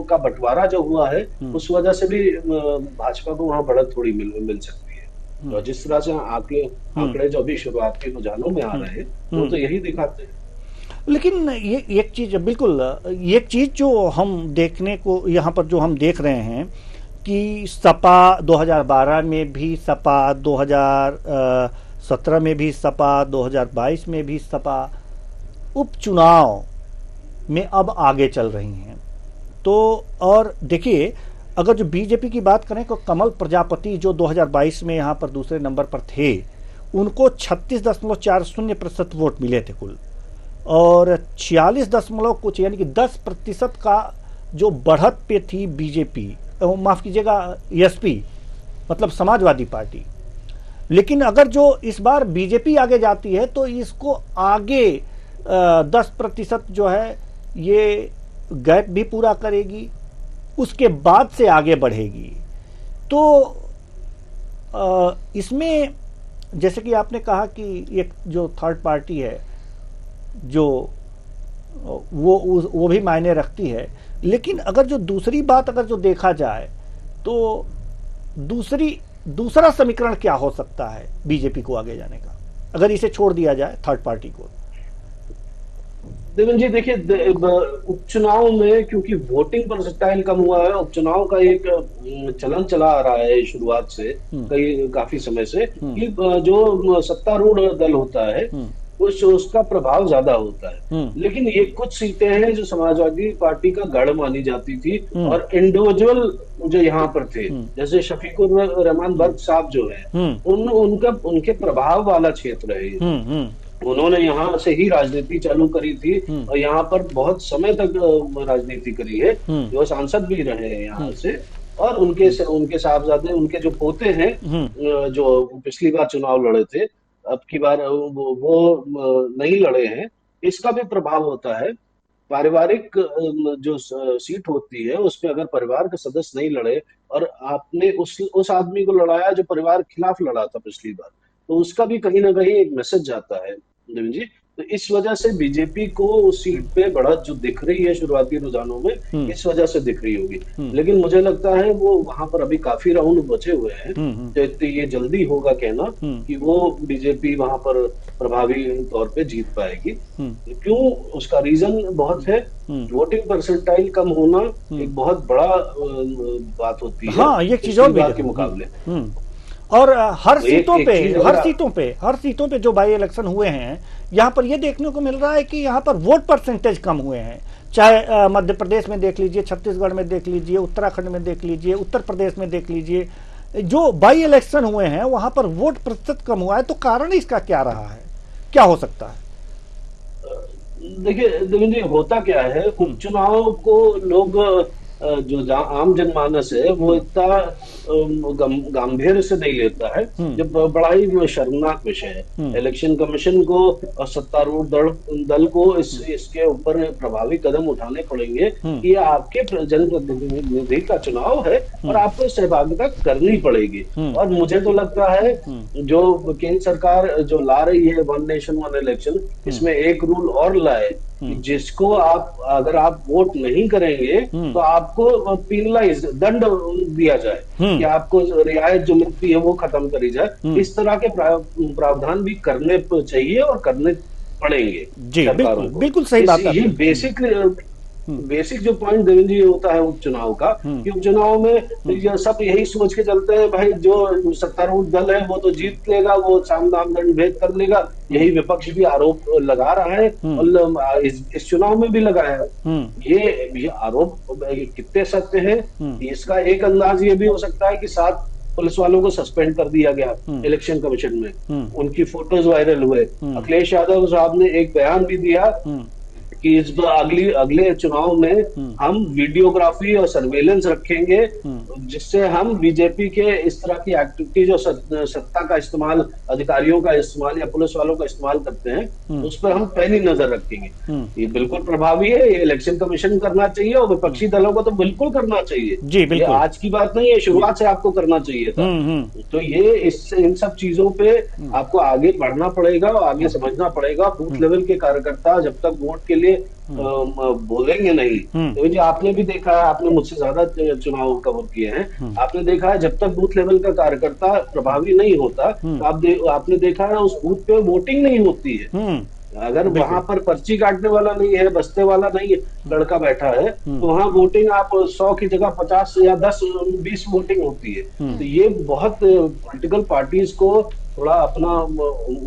का बंटवारा जो हुआ है उस वजह से भी भाजपा को वहां बढ़त थोड़ी मिल सकती है। तो जिस तरह से आंकड़े जो अभी शुरुआती रुझानों में आ रहे हैं वो तो यही दिखाते हैं। लेकिन ये एक चीज बिल्कुल, एक चीज जो हम देखने को यहाँ पर जो हम देख रहे हैं कि सपा 2012 में भी सपा, 2017 में भी सपा, 2022 में भी सपा उपचुनाव में अब आगे चल रही हैं। तो और देखिए, अगर जो बीजेपी की बात करें तो कमल प्रजापति जो 2022 में यहाँ पर दूसरे नंबर पर थे, उनको 36.40% वोट मिले थे कुल, और 46 कुछ यानी कि 10% का जो बढ़त पे थी बीजेपी, माफ कीजिएगा एसपी मतलब समाजवादी पार्टी। लेकिन अगर जो इस बार बीजेपी आगे जाती है तो इसको आगे 10% जो है ये गैप भी पूरा करेगी, उसके बाद से आगे बढ़ेगी। तो इसमें जैसे कि आपने कहा कि एक जो थर्ड पार्टी है जो वो भी मायने रखती है। लेकिन अगर जो दूसरी बात अगर जो देखा जाए तो दूसरा समीकरण क्या हो सकता है बीजेपी को आगे जाने का, अगर इसे छोड़ दिया जाए थर्ड पार्टी को? देवेंद्र जी देखिए, उपचुनाव में क्योंकि वोटिंग परसेंटाइल कम हुआ है, उपचुनाव का एक चलन चला आ रहा है शुरुआत से काफी समय से कि जो सत्तारूढ़ दल होता है उसका प्रभाव ज्यादा होता है। लेकिन ये कुछ सीटें हैं जो समाजवादी पार्टी का गढ़ मानी जाती थी और इंडिविजुअल जो यहाँ पर थे जैसे शफीकुर रहमान बर्क साहब जो है उनके प्रभाव वाला क्षेत्र है। उन्होंने यहाँ से ही राजनीति चालू करी थी और यहाँ पर बहुत समय तक राजनीति करी है, जो सांसद भी रहे हैं यहाँ से। और उनके साहबजादे, उनके जो पोते हैं जो पिछली बार चुनाव लड़े थे, अब की बार वो नहीं लड़े हैं, इसका भी प्रभाव होता है। पारिवारिक जो सीट होती है उसमें अगर परिवार के सदस्य नहीं लड़े और आपने उस आदमी को लड़ाया जो परिवार के खिलाफ लड़ा था पिछली बार, तो उसका भी कहीं ना कहीं एक मैसेज जाता है देवेंद्र जी। तो इस वजह से बीजेपी को उस सीट पे बढ़त जो दिख रही है शुरुआती रुझानों में, इस वजह से दिख रही होगी। लेकिन मुझे लगता है वो वहां पर अभी काफी राउंड बचे हुए हैं, तो ये जल्दी होगा कहना कि वो बीजेपी वहां पर प्रभावी तौर पे जीत पाएगी। क्यों, उसका रीजन बहुत है। वोटिंग परसेंटाइल कम होना एक बहुत बड़ा बात होती है, हाँ, ये चीज और के मुकाबले। और हर सीटों पे जो बाई इलेक्शन हुए हैं, यहाँ पर ये देखने को मिल रहा है कि यहाँ पर वोट परसेंटेज कम हुए हैं। चाहे मध्य प्रदेश में देख लीजिए, छत्तीसगढ़ में देख लीजिए, उत्तराखंड में देख लीजिए, उत्तर प्रदेश में देख लीजिए, जो बाई इलेक्शन हुए हैं वहां पर वोट प्रतिशत कम हुआ है। तो कारण इसका क्या रहा है, क्या हो सकता है? देखिए देवेंद्र जी, होता क्या है, उपचुनाव को लोग जो आम जनमानस है वो इतना गंभीर से नहीं लेता है, जब बड़ा ही शर्मनाक विषय है। इलेक्शन कमीशन को और सत्तारूढ़ दल को इसके ऊपर प्रभावी कदम उठाने पड़ेंगे कि आपके जनप्रतिनिधि का चुनाव है और आपको सहभागिता करनी पड़ेगी। और मुझे तो लगता है जो केंद्र सरकार जो ला रही है वन नेशन वन इलेक्शन, इसमें एक रूल और लाए, जिसको अगर आप वोट नहीं करेंगे तो आपको पीनलाइज दंड दिया जाए, कि आपको रियायत जो मिलती है वो खत्म करी जाए। इस तरह के प्रावधान भी करने चाहिए और करने पड़ेंगे जी। बिल्कुल सही बात है। ये बेसिक जो पॉइंट देवेंद्र जी होता है उपचुनाव का, कि उपचुनाव में सब यही सोच के चलते हैं भाई जो सत्तारूढ़ दल है वो तो जीत लेगा, वो साम दाम दंड भेद कर लेगा। यही विपक्ष भी आरोप लगा रहा है और इस चुनाव में भी लगाया है। ये आरोप कितने सत्य है, इसका एक अंदाज ये भी हो सकता है कि 7 पुलिस वालों को सस्पेंड कर दिया गया इलेक्शन कमीशन में, उनकी फोटोज वायरल हुए। अखिलेश यादव साहब ने एक बयान भी दिया कि इस बार अगले चुनाव में हम वीडियोग्राफी और सर्वेलेंस रखेंगे, जिससे हम बीजेपी के इस तरह की एक्टिविटी जो सत्ता का इस्तेमाल, अधिकारियों का इस्तेमाल या पुलिस वालों का इस्तेमाल करते हैं, उस पर हम पैनी नजर रखेंगे। ये बिल्कुल प्रभावी है, ये इलेक्शन कमीशन करना चाहिए और विपक्षी दलों को तो बिल्कुल करना चाहिए जी। बिल्कुल आज की बात नहीं है, शुरुआत से आपको करना चाहिए था। तो ये इन सब चीजों पे आपको आगे बढ़ना पड़ेगा और आगे समझना पड़ेगा। बूथ लेवल के कार्यकर्ता जब तक वोट के लिए बोलेंगे नहीं, तो जी आपने भी देखा है, आपने मुझसे ज्यादा चुनाव कवर किए हैं, आपने देखा है जब तक बूथ लेवल का कार्यकर्ता प्रभावी नहीं होता तो आपने देखा है उस बूथ पे वोटिंग नहीं होती है। अगर वहां पर पर्ची काटने वाला नहीं है, बस्ते वाला नहीं है, लड़का बैठा है, तो वहां वोटिंग आप 100 की जगह 50 या 10-20 वोटिंग होती है। तो ये बहुत पॉलिटिकल पार्टीज को थोड़ा अपना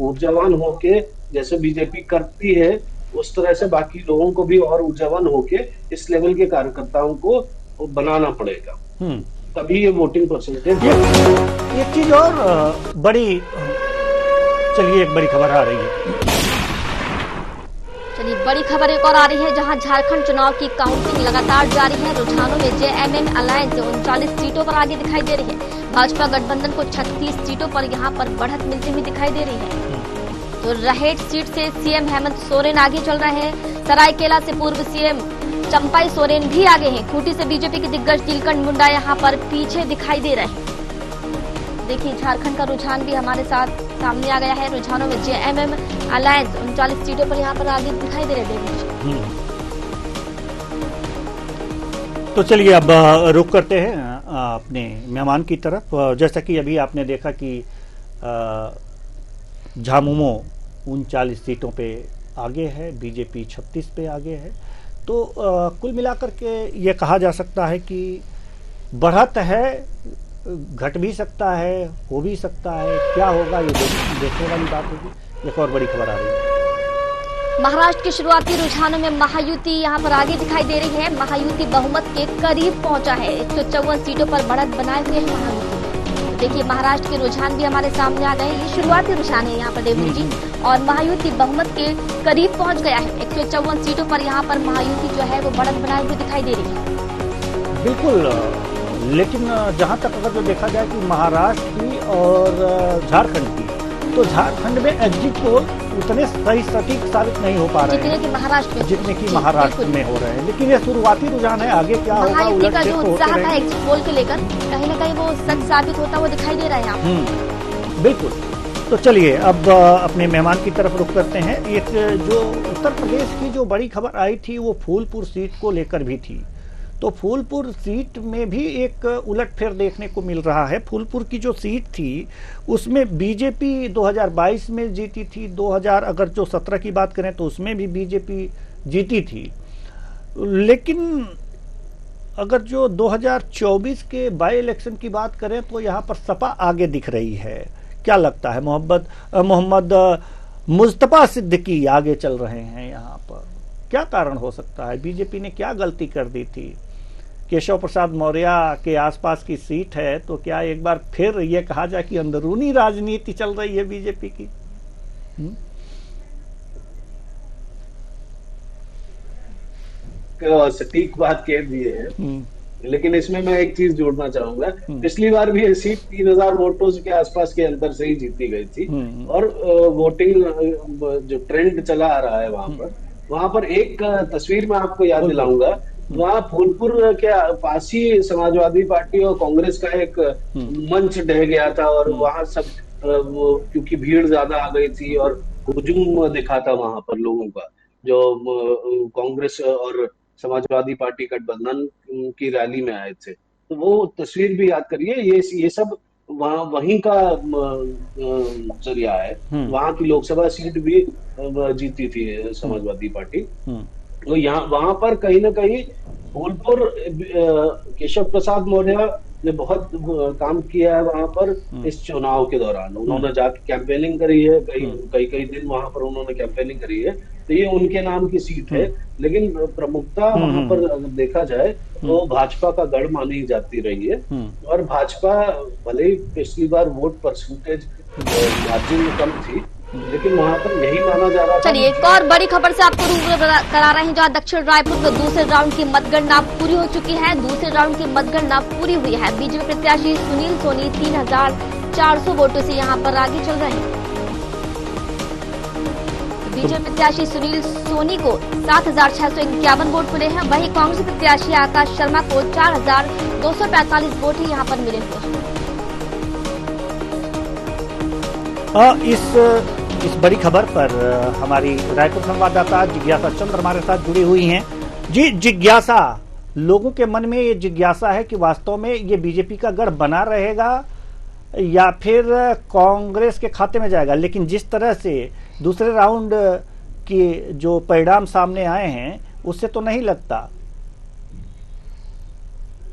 ऊर्जावान होके, जैसे बीजेपी करती है उस तरह से बाकी लोगों को भी और ऊर्जावान होके इस लेवल के कार्यकर्ताओं को बनाना पड़ेगा, तभी ये वोटिंग परसेंटेज। एक चीज और बड़ी, चलिए एक बड़ी खबर आ रही है। चलिए बड़ी खबर एक और आ रही है, जहां झारखंड चुनाव की काउंटिंग लगातार जारी है। रुझानों में जेएमएम अलायंस 39 सीटों पर आगे दिखाई दे रही है। भाजपा गठबंधन को 36 सीटों पर यहां पर बढ़त मिलती हुई दिखाई दे रही है। तो रहेट सीट से सीएम हेमंत सोरेन आगे चल रहे हैं। सरायकेला से पूर्व सीएम चंपाई सोरेन भी आगे हैं। खूंटी से बीजेपी के दिग्गज नीलकंठ मुंडा यहां पर पीछे दिखाई दे रहे हैं। देखिए झारखंड का रुझान भी हमारे साथ सामने आ गया है। रुझानों में जेएमएम अलायंस 39 सीटों पर यहां पर आगे दिखाई दे रहे हैं। तो चलिए अब रुक करते हैं अपने मेहमान की तरफ। जैसा कि अभी आपने देखा कि झामुमो 39 सीटों पे आगे है, बीजेपी 36 पे आगे है। तो कुल मिलाकर के ये कहा जा सकता है कि बढ़त है, घट भी सकता है, हो भी सकता है, क्या होगा ये देखने वाली बात होगी। एक और बड़ी खबर आ रही है। महाराष्ट्र के शुरुआती रुझानों में महायुति यहां पर आगे दिखाई दे रही है। महायुति बहुमत के करीब पहुंचा है। 154 सीटों पर बढ़त बनाए हुए है महायुति। देखिए महाराष्ट्र के रुझान भी हमारे सामने आ गए। ये शुरुआती रुझान है यहाँ पर देवजी जी, और महायुति बहुमत के करीब पहुंच गया है। 154 सीटों पर यहाँ पर महायुति जो है वो बढ़त बनाए हुए दिखाई दे रही है। बिल्कुल, लेकिन जहाँ तक अगर जो देखा जाए कि महाराष्ट्र की और झारखंड की, तो झारखंड में एग्जिट पोल उतने सही सटीक साबित नहीं हो पा रहे हैं जितने की महाराष्ट्र में हो रहे हैं। लेकिन ये शुरुआती रुझान है, आगे क्या होगा उलट का जो उत्साह था एग्जिट पोल को लेकर कहीं न कहीं वो सच साबित होता हुआ दिखाई दे रहा है। बिल्कुल। तो चलिए अब अपने मेहमान की तरफ रुख करते हैं। एक जो उत्तर प्रदेश की जो बड़ी खबर आई थी वो फूलपुर सीट को लेकर भी थी। तो फूलपुर सीट में भी एक उलटफेर देखने को मिल रहा है। फूलपुर की जो सीट थी उसमें बीजेपी 2022 में जीती थी। 2017 की बात करें तो उसमें भी बीजेपी जीती थी। लेकिन अगर जो 2024 के बाई इलेक्शन की बात करें तो यहाँ पर सपा आगे दिख रही है। क्या लगता है? मोहम्मद मुस्तफा सिद्दीकी आगे चल रहे हैं यहाँ पर। क्या कारण हो सकता है? बीजेपी ने क्या गलती कर दी थी? केशव प्रसाद मौर्य के आसपास की सीट है, तो क्या एक बार फिर ये कहा जाए कि अंदरूनी राजनीति चल रही है बीजेपी की? सटीक बात कह दिए है। लेकिन इसमें मैं एक चीज जोड़ना चाहूंगा, पिछली बार भी ये सीट 3000 वोटों के आसपास के अंतर से ही जीती गई थी। और वोटिंग जो ट्रेंड चला आ रहा है वहां पर एक तस्वीर मैं आपको याद दिलाऊंगा। वहाँ फूलपुर के पास ही समाजवादी पार्टी और कांग्रेस का एक मंच ढह गया था, और वहां सब क्योंकि भीड़ ज्यादा आ गई थी और हुजूम दिखा था वहां पर लोगों का, जो कांग्रेस और समाजवादी पार्टी गठबंधन की रैली में आए थे। तो वो तस्वीर भी याद करिए। ये सब वहाँ वहीं का जरिया है। वहां की लोकसभा सीट भी जीती थी समाजवादी पार्टी। तो यहाँ वहां पर कहीं ना कहीं फूलपुर केशव प्रसाद मौर्य ने बहुत काम किया है वहां पर। इस चुनाव के दौरान उन्होंने जाके कैंपेनिंग करी है, कई दिन वहां पर उन्होंने कैंपेनिंग करी है। तो ये उनके नाम की सीट है, लेकिन प्रमुखता वहां पर अगर देखा जाए तो भाजपा का गढ़ मानी जाती रही है। और भाजपा भले ही पिछली बार वोट परसेंटेज मार्जिन में कम थी, लेकिन वहां पर यही माना जा रहा था। चलिए एक और बड़ी खबर से आपको रूबरू करा रहे हैं, जहां दक्षिण रायपुर में दूसरे राउंड की मतगणना पूरी हो चुकी है। दूसरे राउंड की मतगणना पूरी हुई है। बीजेपी प्रत्याशी सुनील सोनी 3400 वोटों से यहां पर आगे चल रहे हैं। बीजेपी प्रत्याशी सुनील सोनी को 7651 वोट मिले हैं। वहीं कांग्रेस प्रत्याशी आकाश शर्मा को 4245 वोट ही यहां पर मिले हुए हैं। इस बड़ी खबर पर हमारी रायपुर संवाददाता जिज्ञासा चंद्र हमारे साथ जुड़ी हुई हैं। जी जिज्ञासा, लोगों के मन में ये जिज्ञासा है कि वास्तव में ये बीजेपी का गढ़ बना रहेगा या फिर कांग्रेस के खाते में जाएगा। लेकिन जिस तरह से दूसरे राउंड के जो परिणाम सामने आए हैं उससे तो नहीं लगता।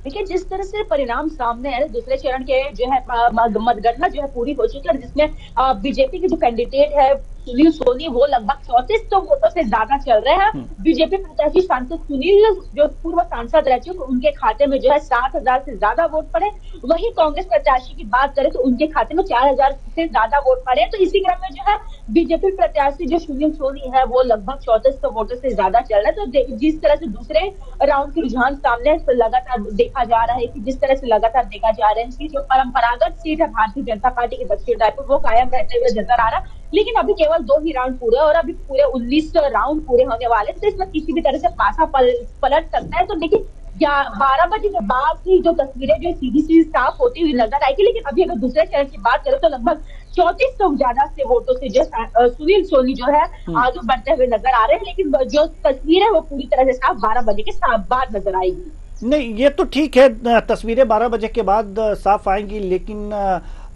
देखिए, जिस तरह से परिणाम सामने आए, दूसरे चरण के जो है मतगणना जो है पूरी हो चुकी है, जिसमें बीजेपी के जो कैंडिडेट है सुनील सोनी वो लगभग 3400 वोटों से ज्यादा चल रहे हैं। बीजेपी प्रत्याशी सांसद सुनील जो पूर्व सांसद रह चुके, उनके खाते में जो है 7000 से ज्यादा वोट पड़े। वहीं कांग्रेस प्रत्याशी की बात करें तो उनके खाते में 4000 से ज्यादा वोट पड़े। तो इसी क्रम में जो है बीजेपी प्रत्याशी जो सुनील सोनी है वो लगभग 3400 वोटों से ज्यादा चल रहा है। तो जिस तरह से दूसरे राउंड के रुझान सामने लगातार देखा जा रहा है कि जिस तरह से लगातार देखा जा रहा है कि जो परंपरागत सीट है भारतीय जनता पार्टी के दक्षिण रायपुर वो कायम रहते हुए नजर आ रहा है। लेकिन अभी केवल 2 ही राउंड पूरे और अभी पूरे 19 राउंड पूरे होने वाले, तो इसमें किसी भी तरह से पासा पलट सकता है। तो देखिए 12 बजे के बाद की जो तस्वीरें जो सीधी साफ होती हुई नजर आएगी। लेकिन अभी अगर दूसरे चरण की बात करें तो लगभग 3400 ज्यादा से वोटों से जो सुनील सोनी जो है आगे बढ़ते हुए नजर आ रहे हैं। लेकिन जो तस्वीर है वो पूरी तरह से साफ 12 बजे के बाद नजर आएगी। नहीं, ये तो ठीक है, तस्वीरें 12 बजे के बाद साफ आएंगी। लेकिन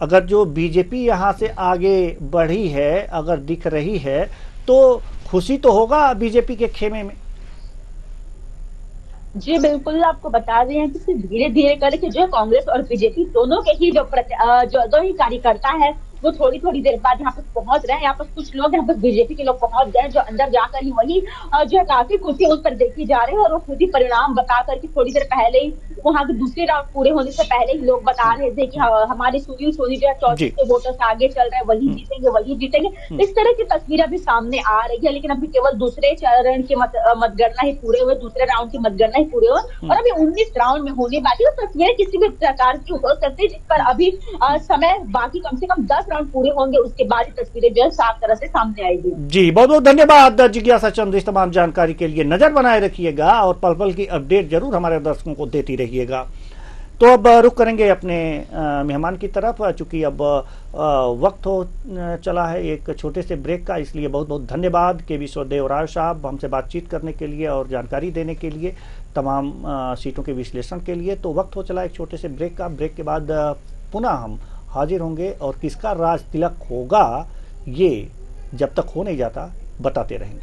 अगर जो बीजेपी यहाँ से आगे बढ़ी है, अगर दिख रही है, तो खुशी तो होगा बीजेपी के खेमे में। जी बिल्कुल, आपको बता रहे हैं कि धीरे धीरे करके जो कांग्रेस और बीजेपी दोनों के ही जो दो ही कार्यकर्ता है वो थोड़ी थोड़ी देर बाद यहाँ पर पहुंच रहे हैं। यहाँ पर कुछ लोग यहाँ पर बीजेपी के लोग पहुंच गए जो अंदर जाकर ही वही जो है काफी खुशी उस पर देखी जा रही है। और वो खुद ही परिणाम बता करके थोड़ी देर पहले ही वहां के दूसरे राउंड पूरे होने से पहले ही लोग बता रहे थे कि हमारे सुनील सोनी जो है 3400 वोटों से आगे चल रहे हैं, वही जीतेंगे। इस तरह की तस्वीरें अभी सामने आ रही है। लेकिन अभी केवल दूसरे चरण की मतगणना ही पूरे हुए, दूसरे राउंड की मतगणना ही पूरे हुए और अभी 19 राउंड में होने बाकी। तो तस्वीरें किसी भी प्रकार की हो सकती है, जिस पर अभी समय बाकी कम से कम 10 राउंड पूरे होंगे, उसके बाद तस्वीरें जो है साफ तरह से सामने आएगी। जी बहुत बहुत धन्यवाद जिज्ञासा चंद्र, इस तमाम जानकारी के लिए। नजर बनाए रखिएगा और पल पल की अपडेट जरूर हमारे दर्शकों को देती रहिएगा। तो अब रुक करेंगे अपने मेहमान की तरफ, चूंकि अब वक्त हो चला है एक छोटे से ब्रेक का, इसलिए बहुत बहुत धन्यवाद के विश्वदेव राय साहब हमसे बातचीत करने के लिए और जानकारी देने के लिए, तमाम सीटों के विश्लेषण के लिए। तो वक्त हो चला एक छोटे से ब्रेक का। ब्रेक के बाद पुनः हम हाजिर होंगे और किसका राज तिलक होगा ये जब तक हो नहीं जाता बताते रहेंगे।